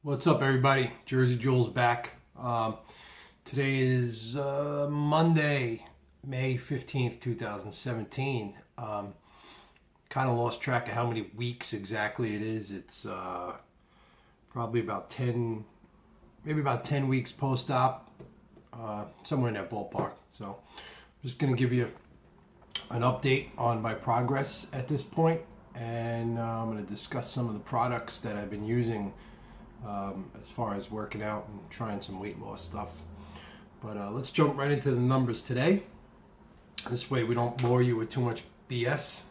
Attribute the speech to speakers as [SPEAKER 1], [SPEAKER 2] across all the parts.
[SPEAKER 1] What's up, everybody? Jersey Jules back. Today is Monday, May 15th, 2017. Kind of lost track of how many weeks exactly it is. It's probably about 10, maybe about 10 weeks post-op, somewhere in that ballpark. So I'm just going to give you an update on my progress at this point, and I'm going to discuss some of the products that I've been using as far as working out and trying some weight loss stuff. But let's jump right into the numbers today. This way we don't bore you with too much BS.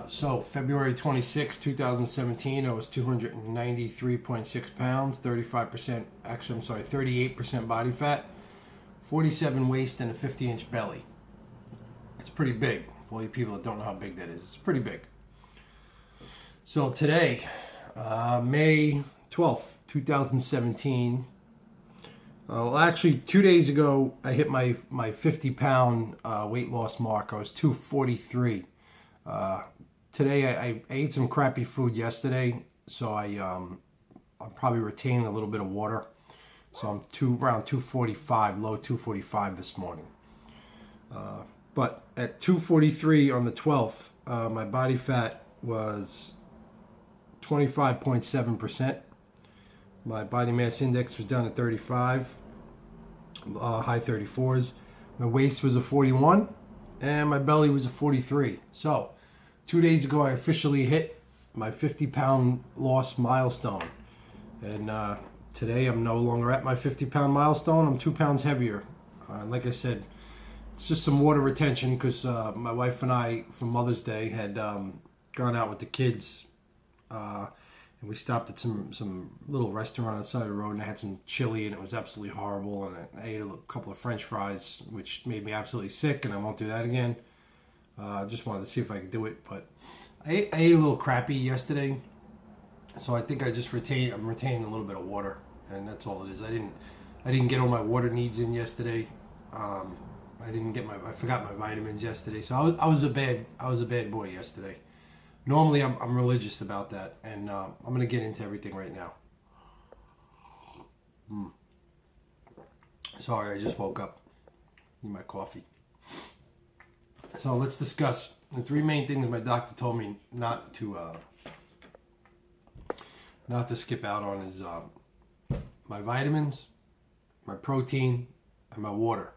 [SPEAKER 1] So February 26, 2017, I was 293.6 pounds, 35%, actually I'm sorry, 38% body fat, 47 waist, and a 50-inch belly. It's pretty big. For all you people that don't know how big that is, it's pretty big. So today, May 12th, 2017. Well, actually, 2 days ago, I hit my 50-pound weight loss mark. I was 243. Today, I ate some crappy food yesterday, so I'm probably retaining a little bit of water. So I'm around 245, low 245 this morning. But at 243 on the 12th, my body fat was 25.7%. My body mass index was down to 35, high 34s. My waist was a 41, and my belly was a 43. So 2 days ago, I officially hit my 50-pound loss milestone. And today, I'm no longer at my 50-pound milestone. I'm 2 pounds heavier. Like I said, it's just some water retention because my wife and I, for Mother's Day, had gone out with the kids. And we stopped at some little restaurant on the side of the road, and I had some chili, and it was absolutely horrible. And I ate a couple of French fries, which made me absolutely sick, and I won't do that again. Just wanted to see if I could do it, but I ate a little crappy yesterday, so I think I'm retaining a little bit of water, and that's all it is. I didn't get all my water needs in yesterday. I forgot my vitamins yesterday, so I was a bad boy yesterday. Normally, I'm religious about that, and I'm going to get into everything right now. Sorry, I just woke up. Need my coffee. So let's discuss the three main things my doctor told me not to skip out on is my vitamins, my protein, and my water.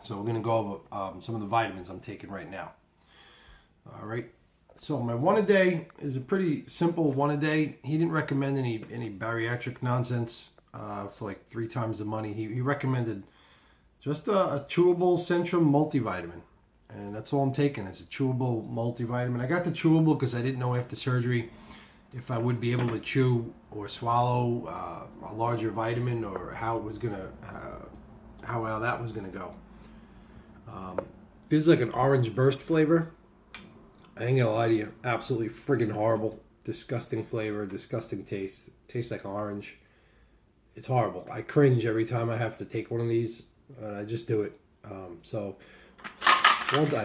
[SPEAKER 1] So we're going to go over some of the vitamins I'm taking right now. All right. So my one a day is a pretty simple one a day. He didn't recommend any bariatric nonsense for like 3 times the money. He recommended just a chewable Centrum multivitamin, and that's all I'm taking is a chewable multivitamin. I got the chewable because I didn't know after surgery if I would be able to chew or swallow a larger vitamin or how it was gonna how well that was gonna go. This is like an orange burst flavor. I ain't gonna lie to you, absolutely friggin' horrible. Disgusting flavor, disgusting taste. Tastes like orange. It's horrible. I cringe every time I have to take one of these. I just do it. I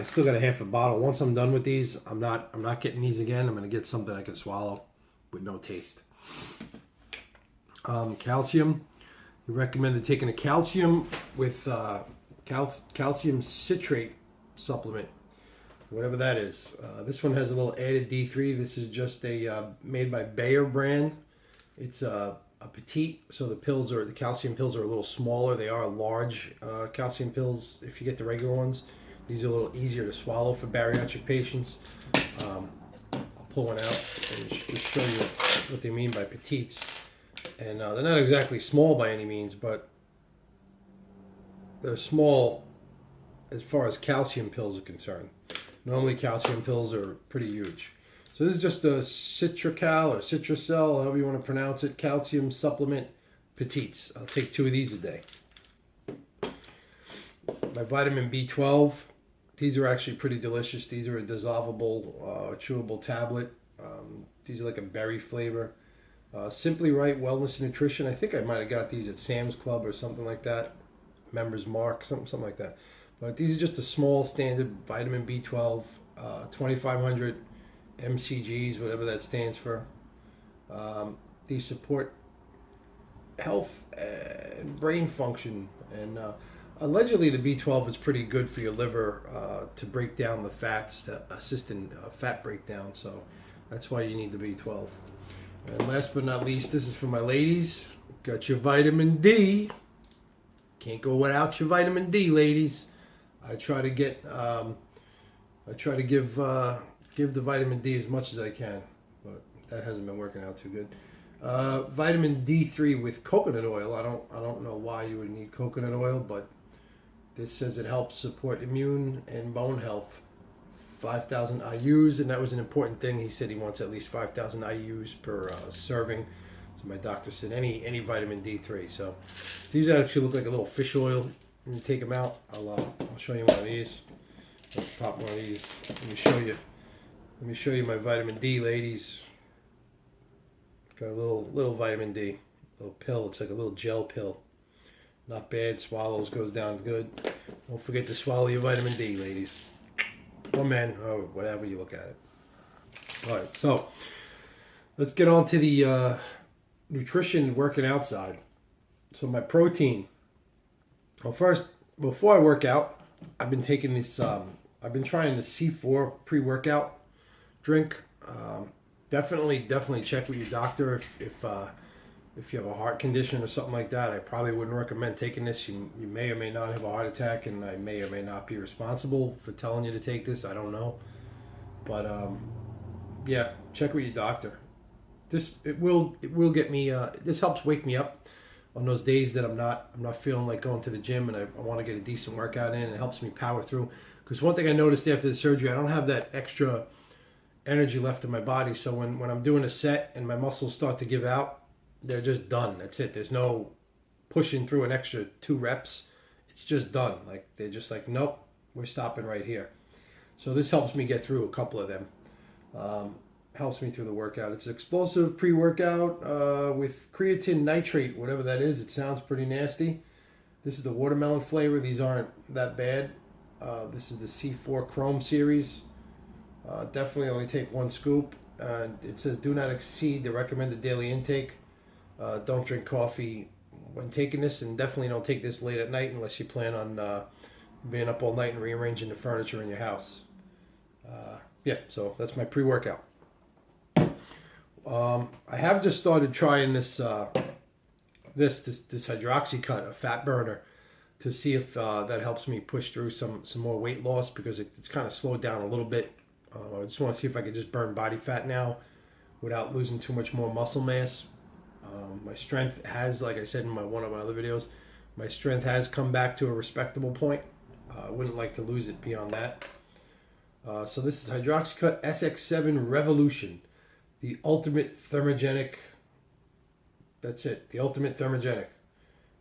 [SPEAKER 1] still got a half a bottle. Once I'm done with these, I'm not getting these again. I'm gonna get something I can swallow with no taste. Calcium. We recommended taking a calcium with calcium citrate supplement, whatever that is. This one has a little added D3. This is just a made by Bayer brand. It's a petite, so the calcium pills are a little smaller. They are large calcium pills. If you get the regular ones, these are a little easier to swallow for bariatric patients. I'll pull one out and just show you what they mean by petites. And they're not exactly small by any means, but they're small as far as calcium pills are concerned. Normally calcium pills are pretty huge. So this is just a Citracal or Citracel, however you want to pronounce it, calcium supplement petites. I'll take 2 of these a day. My vitamin B12, these are actually pretty delicious. These are a dissolvable, chewable tablet. These are like a berry flavor. Simply Right Wellness Nutrition. I think I might have got these at Sam's Club or something like that. Members Mark, something like that. But these are just a small standard vitamin B12, 2,500 MCGs, whatever that stands for. These support health and brain function, and allegedly the B12 is pretty good for your liver to break down the fats, to assist in fat breakdown. So that's why you need the B12. And last but not least, this is for my ladies. Got your vitamin D. Can't go without your vitamin D, ladies. I try to give the vitamin D as much as I can, but that hasn't been working out too good. Vitamin D3 with coconut oil. I don't know why you would need coconut oil, but this says it helps support immune and bone health. 5,000 IUs, and that was an important thing. He said he wants at least 5,000 IUs per serving. So my doctor said any vitamin D3. So these actually look like a little fish oil. When you take them out, I'll show you one of these. Let's pop one of these. Let me show you my vitamin D, ladies. Got a little vitamin D, little pill. It's like a little gel pill. Not bad. Swallows, goes down good. Don't forget to swallow your vitamin D, ladies. Or men, or whatever you look at it. All right, so let's get on to the nutrition working out side. So my protein. Well, first, before I work out, I've been taking this. I've been trying the C4 pre-workout drink. Definitely check with your doctor if you have a heart condition or something like that. I probably wouldn't recommend taking this. You may or may not have a heart attack, and I may or may not be responsible for telling you to take this. I don't know, but yeah, check with your doctor. It will get me. This helps wake me up on those days that I'm not feeling like going to the gym, and I want to get a decent workout in. It helps me power through. Because one thing I noticed after the surgery, I don't have that extra energy left in my body. So when I'm doing a set and my muscles start to give out, they're just done. That's it. There's no pushing through an extra 2 reps. It's just done. Like they're just like, nope, we're stopping right here. So this helps me get through a couple of them. Helps me through the workout. It's explosive pre-workout with creatine nitrate, whatever that is. It sounds pretty nasty. This is the watermelon flavor. These aren't that bad. This is the C4 Chrome series. Definitely only take 1 scoop. It says do not exceed the recommended daily intake. Don't drink coffee when taking this, and definitely don't take this late at night unless you plan on being up all night and rearranging the furniture in your house. Yeah, so that's my pre-workout. I have just started trying this Hydroxycut, a fat burner, to see if that helps me push through some more weight loss, because it's kind of slowed down a little bit. I just want to see if I can just burn body fat now without losing too much more muscle mass. My strength has, like I said in one of my other videos, my strength has come back to a respectable point. I wouldn't like to lose it beyond that. So this is Hydroxycut SX7 Revolution, the ultimate thermogenic. That's it, the ultimate thermogenic.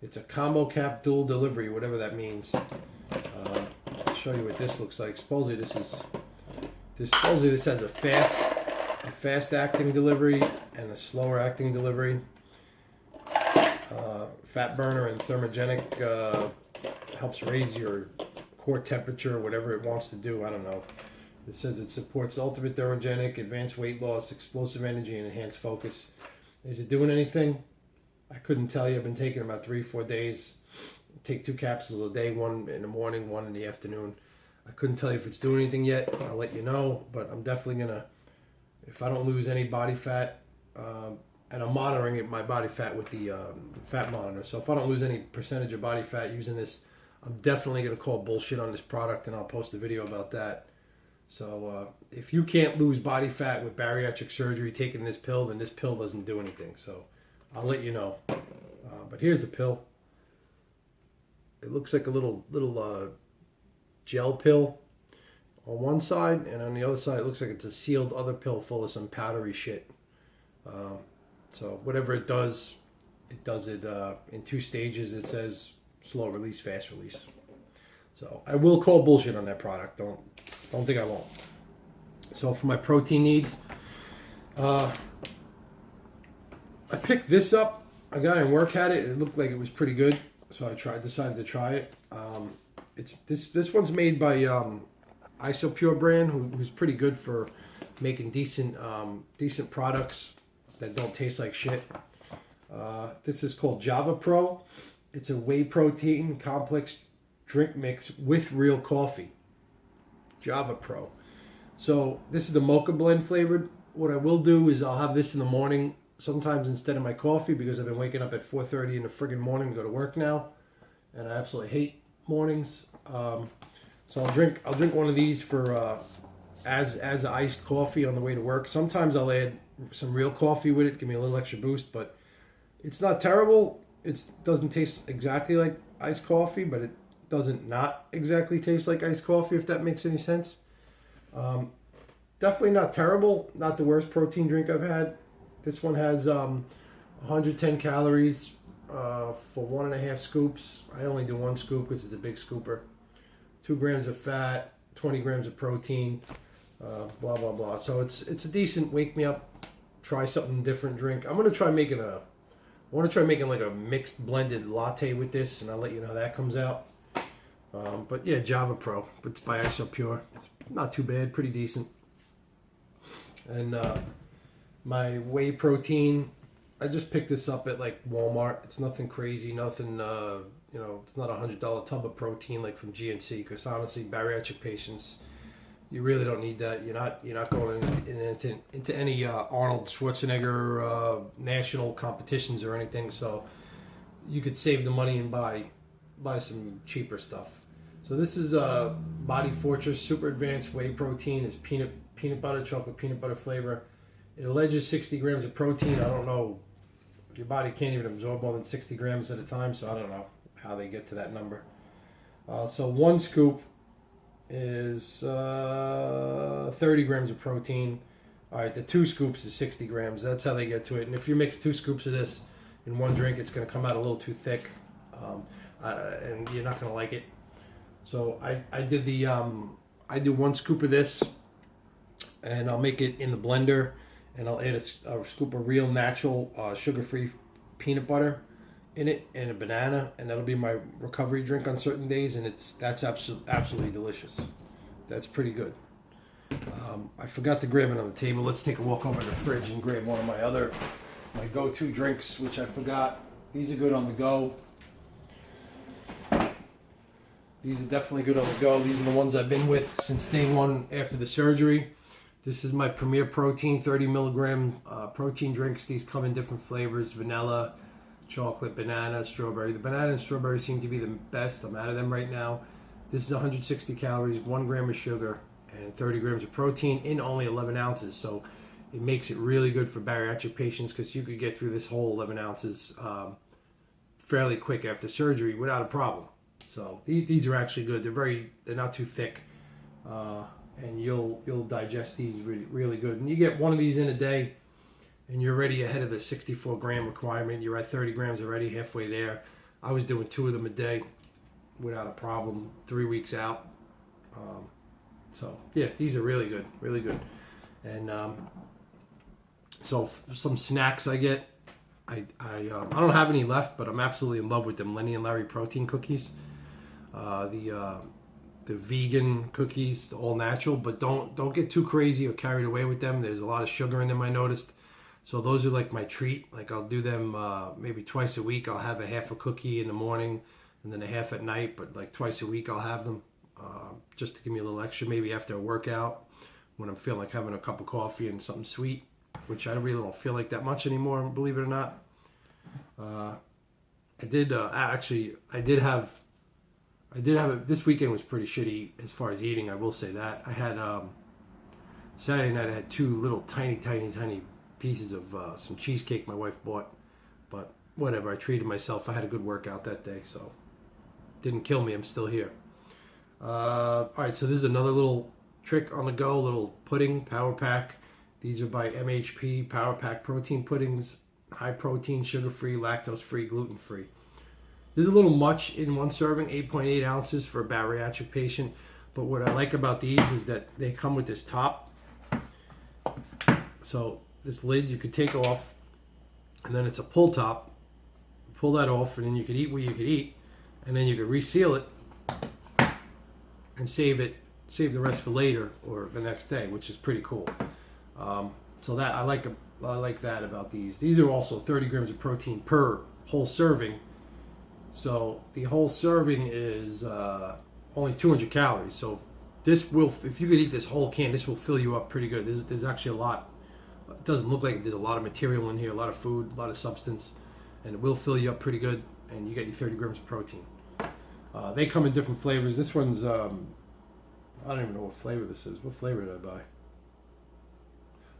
[SPEAKER 1] It's a combo cap dual delivery, whatever that means. I'll show you what this looks like. Supposedly this has a fast acting delivery and a slower acting delivery. Fat burner and thermogenic helps raise your core temperature, whatever it wants to do. I don't know. It says it supports ultimate thermogenic, advanced weight loss, explosive energy, and enhanced focus. Is it doing anything? I couldn't tell you. I've been taking about 3-4 days. Take 2 capsules a day, 1 in the morning, 1 in the afternoon. I couldn't tell you if it's doing anything yet. I'll let you know, but I'm definitely gonna, if I don't lose any body fat, and I'm monitoring my body fat with the fat monitor. So if I don't lose any percentage of body fat using this, I'm definitely gonna call bullshit on this product, and I'll post a video about that. So if you can't lose body fat with bariatric surgery taking this pill, then this pill doesn't do anything. So I'll let you know. But here's the pill. It looks like a little gel pill on one side, and on the other side it looks like it's a sealed other pill full of some powdery shit. So whatever it does it in 2 stages. It says slow release, fast release. So I will call bullshit on that product. Don't think I won't. So for my protein needs, I picked this up. A guy in work had it. It looked like it was pretty good, so I decided to try it. It's this one's made by Isopure brand, who's pretty good for making decent products that don't taste like shit. This is called Java Pro. It's a whey protein complex drink mix with real coffee. Java Pro. So this is the mocha blend flavored. What I will do is I'll have this in the morning, sometimes instead of my coffee, because I've been waking up at 4:30 in the friggin' morning to go to work now, and I absolutely hate mornings. So I'll drink one of these for as iced coffee on the way to work. Sometimes I'll add some real coffee with it, give me a little extra boost, but it's not terrible. It doesn't taste exactly like iced coffee, but it doesn't not exactly taste like iced coffee, if that makes any sense. Definitely not terrible. Not the worst protein drink I've had. This one has 110 calories for 1.5 scoops. I only do 1 scoop because it's a big scooper. 2 grams of fat, 20 grams of protein, blah, blah, blah. So it's a decent wake me up, try something different drink. I want to try making like a mixed blended latte with this, and I'll let you know how that comes out. But yeah, Java Pro. It's by Isopure. It's not too bad, pretty decent. And my whey protein, I just picked this up at like Walmart. It's nothing crazy, nothing, it's not $100 tub of protein like from GNC, because honestly, bariatric patients, you really don't need that. You're not going into any Arnold Schwarzenegger national competitions or anything, so you could save the money and buy some cheaper stuff. So this is Body Fortress Super Advanced Whey Protein. It's peanut butter, chocolate peanut butter flavor. It alleges 60 grams of protein. I don't know. Your body can't even absorb more than 60 grams at a time, so I don't know how they get to that number. So 1 scoop is 30 grams of protein. All right, the 2 scoops is 60 grams. That's how they get to it. And if you mix 2 scoops of this in one drink, it's going to come out a little too thick, and you're not going to like it. So I do 1 scoop of this, and I'll make it in the blender, and I'll add a scoop of real natural sugar-free peanut butter in it and a banana, and that'll be my recovery drink on certain days, and that's absolutely delicious. That's pretty good. I forgot to grab it on the table. Let's take a walk over to the fridge and grab one of my go-to drinks, which I forgot. These are good on the go. These are definitely good on the go. These are the ones I've been with since day one after the surgery. This is my Premier Protein 30 milligram protein drinks. These come in different flavors: vanilla, chocolate, banana, strawberry. The banana and strawberry seem to be the best. I'm out of them right now. This is 160 calories, 1 gram of sugar, and 30 grams of protein in only 11 ounces. So it makes it really good for bariatric patients, because you could get through this whole 11 ounces fairly quick after surgery without a problem. So these are actually good. They're not too thick, and you'll digest these really good. And you get one of these in a day, and you're already ahead of the 64 gram requirement. You're at 30 grams already, halfway there. I was doing 2 of them a day without a problem, 3 weeks out. So yeah, these are really good, really good. And so some snacks I get. I don't have any left, but I'm absolutely in love with them Lenny and Larry protein cookies. The vegan cookies, all natural, but don't get too crazy or carried away with them. There's a lot of sugar in them, I noticed. So those are like my treat. Like I'll do them maybe twice a week. I'll have a half a cookie in the morning and then a half at night, but like twice a week I'll have them just to give me a little extra, maybe after a workout when I'm feeling like having a cup of coffee and something sweet, which I really don't feel like that much anymore, believe it or not. I did have this weekend was pretty shitty as far as eating, I will say that. I had Saturday night I had 2 little tiny pieces of some cheesecake my wife bought, but whatever, I treated myself. I had a good workout that day, so didn't kill me. I'm still here. All right, so this is another little trick on the go, little pudding power pack. These are by MHP Power Pack Protein Puddings, high protein, sugar free, lactose free, gluten free. This is a little much in one serving, 8.8 ounces for a bariatric patient. But what I like about these is that they come with this top. So this lid you could take off, and then it's a pull top. Pull that off, and then you could eat what you could eat, and then you could reseal it and save the rest for later or the next day, which is pretty cool. So that I like I like that about these. These are also 30 grams of protein per whole serving. So the whole serving is only 200 calories. So this will, if you could eat this whole can, this will fill you up pretty good. There's actually a lot. It doesn't look like there's a lot of material in here, a lot of food, a lot of substance, and it will fill you up pretty good. And you get your 30 grams of protein. They come in different flavors. This one's, I don't even know what flavor this is. What flavor did I buy?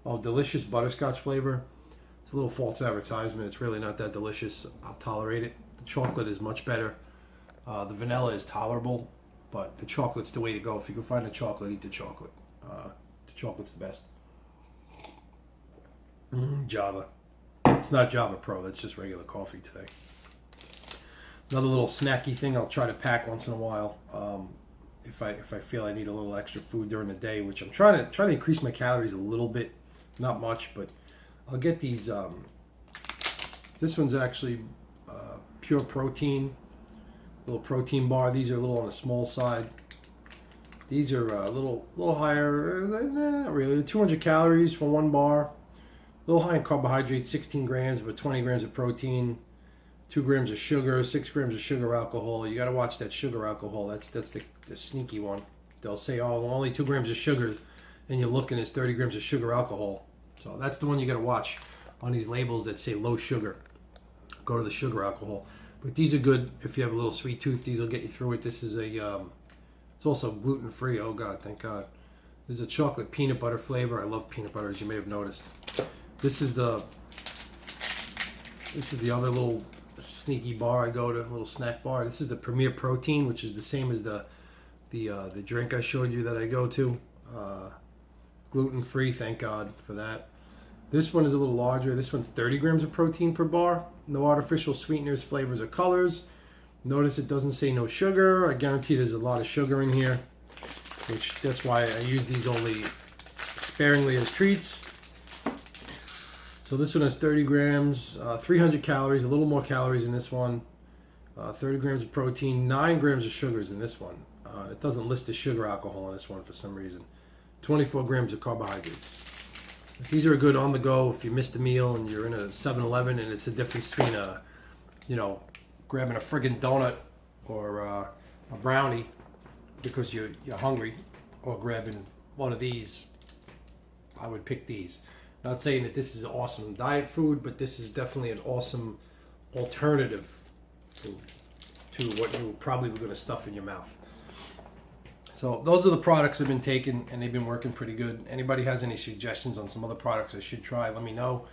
[SPEAKER 1] Oh, delicious butterscotch flavor. It's a little false advertisement. It's really not that delicious. I'll tolerate it. The chocolate is much better. The vanilla is tolerable, but the chocolate's the way to go. If you can find the chocolate, eat the chocolate. The chocolate's the best. Java. It's not Java Pro. That's just regular coffee today. Another little snacky thing I'll try to pack once in a while. If I feel I need a little extra food during the day, which I'm trying to increase my calories a little bit, not much, but I'll get these. This one's actually pure protein, little protein bar. These are a little on the small side. These are a little higher, not really. 200 calories for one bar. A little high in carbohydrates, 16 grams, but 20 grams of protein. 2 grams of sugar, 6 grams of sugar alcohol. You got to watch that sugar alcohol. That's the sneaky one. They'll say, oh, only 2 grams of sugar, and you're looking at 30 grams of sugar alcohol. So that's the one you got to watch on these labels that say low sugar. Go to the sugar alcohol. But these are good if you have a little sweet tooth. These will get you through it. This is a, it's also gluten free. Oh God, thank God. There's a chocolate peanut butter flavor. I love peanut butter, as you may have noticed. This is the other little sneaky bar I go to, a little snack bar. This is the Premier Protein, which is the same as the drink I showed you that I go to. Gluten free, thank God for that. This one is a little larger. This one's 30 grams of protein per bar. No artificial sweeteners, flavors, or colors. Notice it doesn't say no sugar. I guarantee there's a lot of sugar in here, which that's why I use these only sparingly as treats. So this one has 30 grams, 300 calories, a little more calories in this one. 30 grams of protein, 9 grams of sugars in this one. It doesn't list the sugar alcohol in this one for some reason. 24 grams of carbohydrates. These are good on the go if you missed a meal and you're in a 7-Eleven, and it's the difference between grabbing a friggin' donut or a brownie because you're hungry, or grabbing one of these. I would pick these. Not saying that this is awesome diet food, but this is definitely an awesome alternative to what you probably were going to stuff in your mouth. So those are the products I've been taking, and they've been working pretty good. Anybody has any suggestions on some other products I should try, let me know.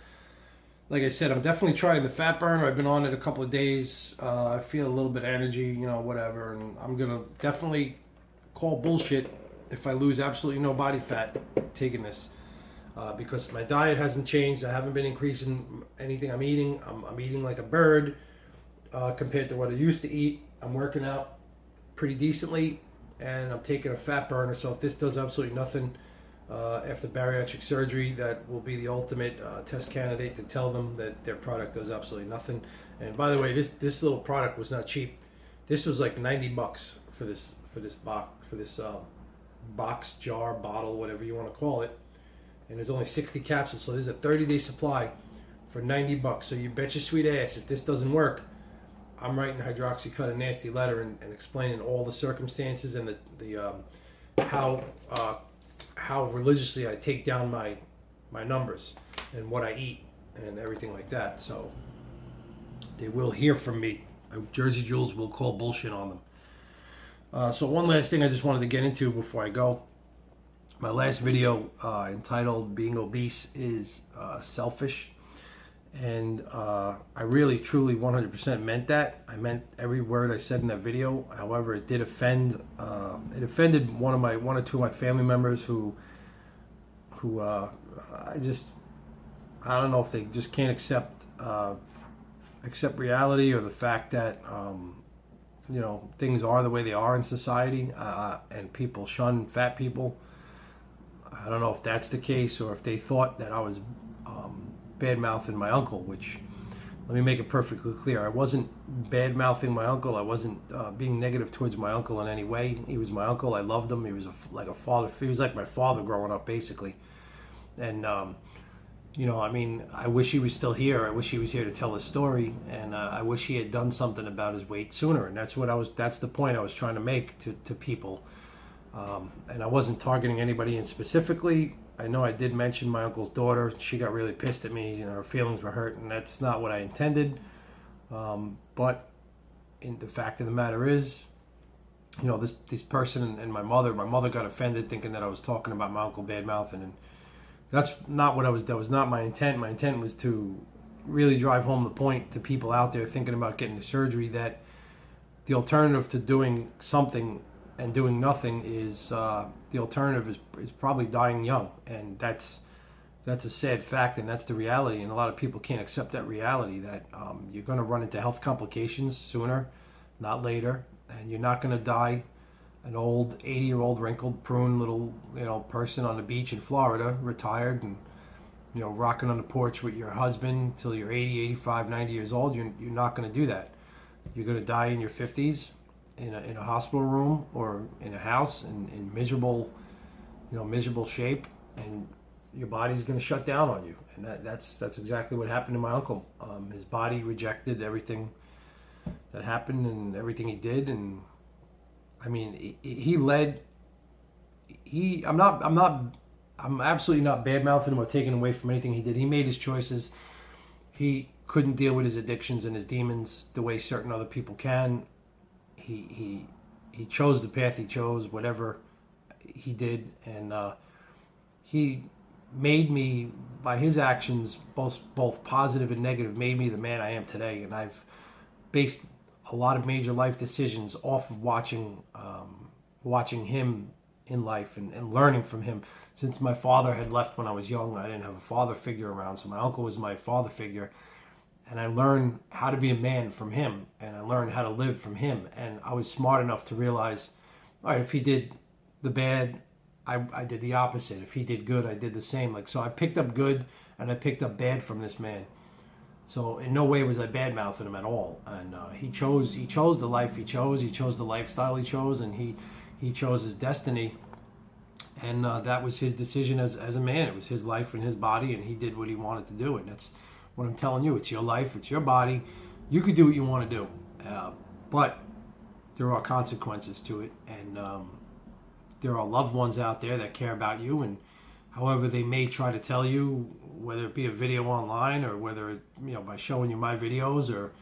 [SPEAKER 1] Like I said, I'm definitely trying the fat burner. I've been on it a couple of days. I feel a little bit of energy, whatever. And I'm going to definitely call bullshit if I lose absolutely no body fat taking this. Because my diet hasn't changed. I haven't been increasing anything I'm eating. I'm eating like a bird compared to what I used to eat. I'm working out pretty decently, and I'm taking a fat burner. So if this does absolutely nothing after bariatric surgery, that will be the ultimate test candidate to tell them that their product does absolutely nothing. And by the way, this little product was not cheap. This was like $90 for this box, jar, bottle, whatever you want to call it. And there's only 60 capsules, so there's a 30-day supply for $90. So you bet your sweet ass, if this doesn't work, I'm writing Hydroxycut a nasty letter and explaining all the circumstances and how religiously I take down my numbers and what I eat and everything like that. So they will hear from me. Jersey Jules will call bullshit on them. So one last thing I just wanted to get into before I go. My last video entitled Being Obese is Selfish, and I really truly 100% meant that. I meant every word I said in that video. However, it did offend it offended one or two of my family members who I don't know if they just can't accept reality, or the fact that things are the way they are in society, and people shun fat people. I don't know if that's the case, or if they thought that I was bad-mouthing my uncle, which, let me make it perfectly clear, I wasn't bad-mouthing my uncle. I wasn't being negative towards my uncle in any way. He was my uncle. I loved him. He was like a father. He was like my father growing up, basically. And I mean, I wish he was still here. I wish he was here to tell his story, and I wish he had done something about his weight sooner. And that's the point I was trying to make to people. And I wasn't targeting anybody in specifically. I know I did mention my uncle's daughter. She got really pissed at me. Her feelings were hurt, and that's not what I intended. But the fact of the matter is, this person and my mother got offended thinking that I was talking about my uncle bad mouthing, and that's not what that was not my intent. My intent was to really drive home the point to people out there thinking about getting the surgery, that the alternative to doing something and doing nothing is the alternative is probably dying young, and that's a sad fact, and that's the reality. And a lot of people can't accept that reality, that you're going to run into health complications sooner, not later, and you're not going to die an old 80-year-old wrinkled prune little person on the beach in Florida, retired and rocking on the porch with your husband till you're 80, 85, 90 years old. You're not going to do that. You're going to die in your 50s in a hospital room or in a house in miserable shape, and your body's going to shut down on you. And that's exactly what happened to my uncle. His body rejected everything that happened and everything he did. And I mean, I'm absolutely not bad mouthing him or taking away from anything he did. He made his choices. He couldn't deal with his addictions and his demons the way certain other people can. He chose the path he chose, whatever he did, and he made me, by his actions, both positive and negative, made me the man I am today. And I've based a lot of major life decisions off of watching him in life and learning from him. Since my father had left when I was young, I didn't have a father figure around, so my uncle was my father figure. And I learned how to be a man from him, and I learned how to live from him. And I was smart enough to realize, all right, if he did the bad, I did the opposite. If he did good, I did the same. So I picked up good and I picked up bad from this man. So in no way was I bad mouthing him at all. And he chose the life he chose the lifestyle he chose, and he chose his destiny. And that was his decision as a man. It was his life and his body, and he did what he wanted to do. And that's what I'm telling you. It's your life, it's your body. You could do what you want to do, but there are consequences to it. And there are loved ones out there that care about you, and however they may try to tell you, whether it be a video online or whether by showing you my videos or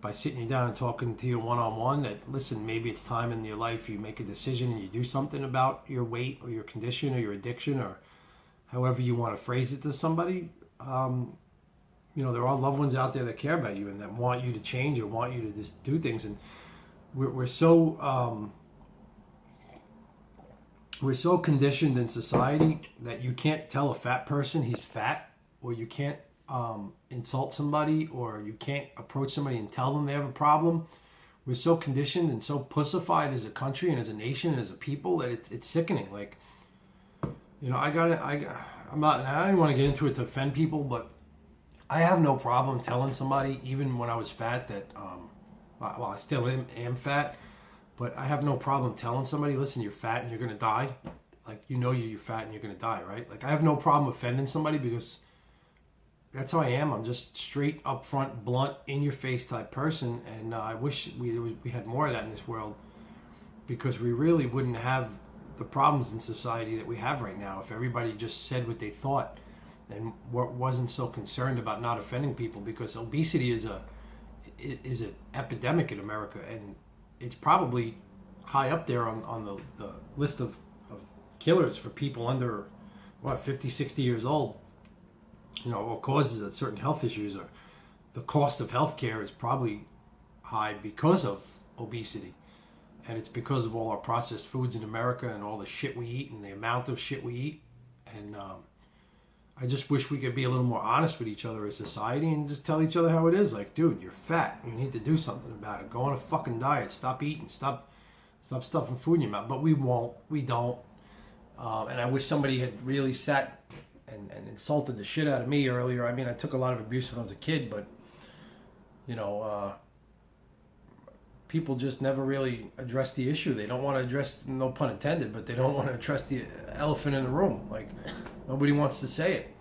[SPEAKER 1] by sitting you down and talking to you one-on-one, that listen, maybe it's time in your life you make a decision and you do something about your weight or your condition or your addiction, or however you want to phrase it to somebody. There are loved ones out there that care about you and that want you to change or want you to just do things. And we're so conditioned in society that you can't tell a fat person he's fat, or you can't insult somebody, or you can't approach somebody and tell them they have a problem. We're so conditioned and so pussified as a country and as a nation and as a people that it's sickening. I don't want to get into it to offend people, but I have no problem telling somebody, even when I was fat, that I still am fat, but I have no problem telling somebody, listen, you're fat and you're going to die. You're fat and you're going to die, right? I have no problem offending somebody, because that's how I am. I'm just straight up front, blunt, in your face type person. And I wish we had more of that in this world, because we really wouldn't have the problems in society that we have right now if everybody just said what they thought and wasn't so concerned about not offending people. Because obesity is an epidemic in America, and it's probably high up there on the list of killers for people under 50, 60 years old. Or causes of certain health issues, or the cost of healthcare is probably high because of obesity. And it's because of all our processed foods in America and all the shit we eat and the amount of shit we eat. And I just wish we could be a little more honest with each other as society and just tell each other how it is. Dude, you're fat. You need to do something about it. Go on a fucking diet. Stop eating. Stop stuffing food in your mouth. But we won't. We don't. And I wish somebody had really sat and insulted the shit out of me earlier. I mean, I took a lot of abuse when I was a kid, but people just never really address the issue. They don't want to address, no pun intended, but they don't want to address the elephant in the room. Nobody wants to say it.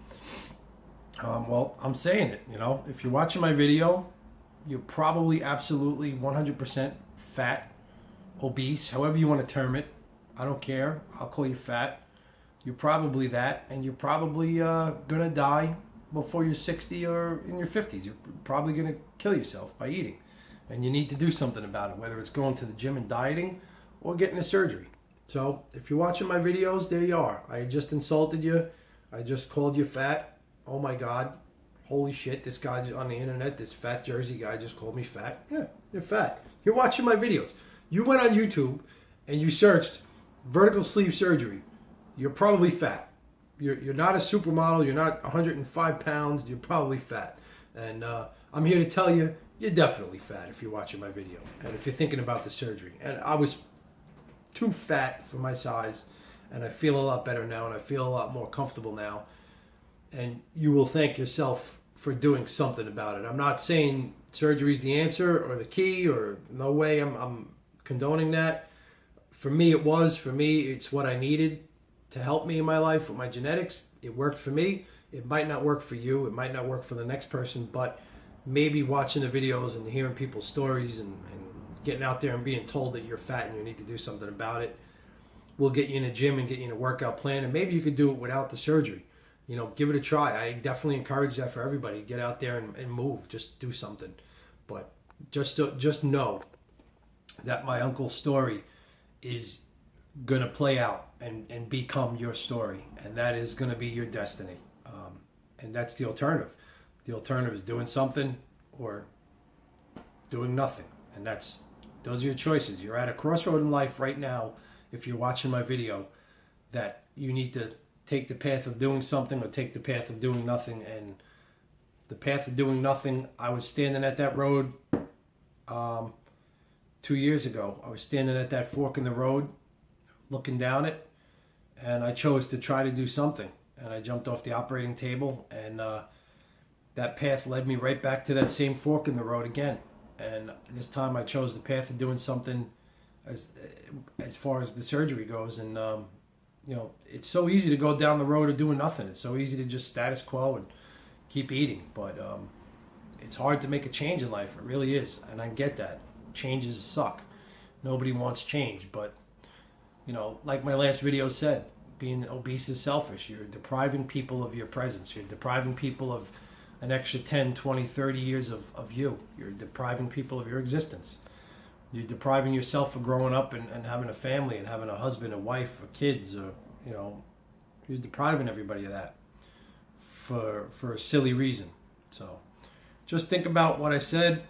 [SPEAKER 1] Well, I'm saying it, if you're watching my video, you're probably absolutely 100% fat, obese, however you want to term it. I don't care. I'll call you fat. You're probably that, and you're probably going to die before you're 60 or in your 50s. You're probably going to kill yourself by eating. And you need to do something about it, whether it's going to the gym and dieting or getting a surgery. So if you're watching my videos, there you are. I just insulted you. I just called you fat. Oh my God. Holy shit, this guy on the internet, this fat Jersey guy just called me fat. Yeah, you're fat. You're watching my videos. You went on YouTube and you searched vertical sleeve surgery. You're probably fat. You're not a supermodel. You're not 105 pounds. You're probably fat. And I'm here to tell you, you're definitely fat if you're watching my video. And if you're thinking about the surgery. And I was too fat for my size. And I feel a lot better now. And I feel a lot more comfortable now. And you will thank yourself for doing something about it. I'm not saying surgery is the answer or the key, or no way I'm condoning that. For me, it was. For me, it's what I needed to help me in my life with my genetics. It worked for me. It might not work for you. It might not work for the next person, but maybe watching the videos and hearing people's stories and getting out there and being told that you're fat and you need to do something about it will get you in a gym and get you in a workout plan. And maybe you could do it without the surgery. Give it a try. I definitely encourage that for everybody. Get out there and move. Just do something. But just know that my uncle's story is going to play out and become your story. And that is going to be your destiny. And that's the alternative. The alternative is doing something or doing nothing. And those are your choices. You're at a crossroad in life right now, if you're watching my video, that you need to take the path of doing something or take the path of doing nothing. And the path of doing nothing, I was standing at that road 2 years ago. I was standing at that fork in the road looking down it, and I chose to try to do something. And I jumped off the operating table, and that path led me right back to that same fork in the road again. And this time I chose the path of doing something as far as the surgery goes. And it's so easy to go down the road of doing nothing. It's so easy to just status quo and keep eating. But it's hard to make a change in life. It really is. And I get that. Changes suck. Nobody wants change. But, like my last video said, being obese is selfish. You're depriving people of your presence. You're depriving people of an extra 10, 20, 30 years of you. You're depriving people of your existence. You're depriving yourself of growing up and having a family and having a husband, a wife, or kids, or you're depriving everybody of that for a silly reason. So just think about what I said.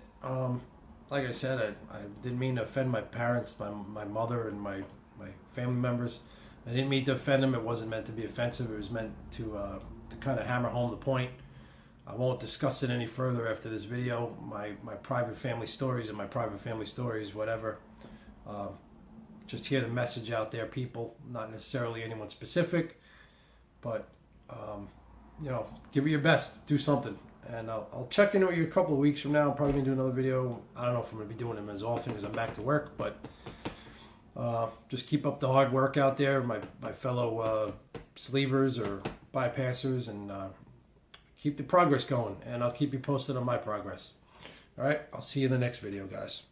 [SPEAKER 1] Like I said, I didn't mean to offend my parents, my mother, and my family members. I didn't mean to offend them. It wasn't meant to be offensive. It was meant to kind of hammer home the point. I won't discuss it any further after this video. My private family stories and my private family stories, whatever. Just hear the message out there, people. Not necessarily anyone specific, but give it your best. Do something, and I'll check in with you a couple of weeks from now. I'm probably gonna do another video. I don't know if I'm gonna be doing them as often as I'm back to work, but just keep up the hard work out there, my fellow sleevers or bypassers, and keep the progress going, and I'll keep you posted on my progress. All right, I'll see you in the next video, guys.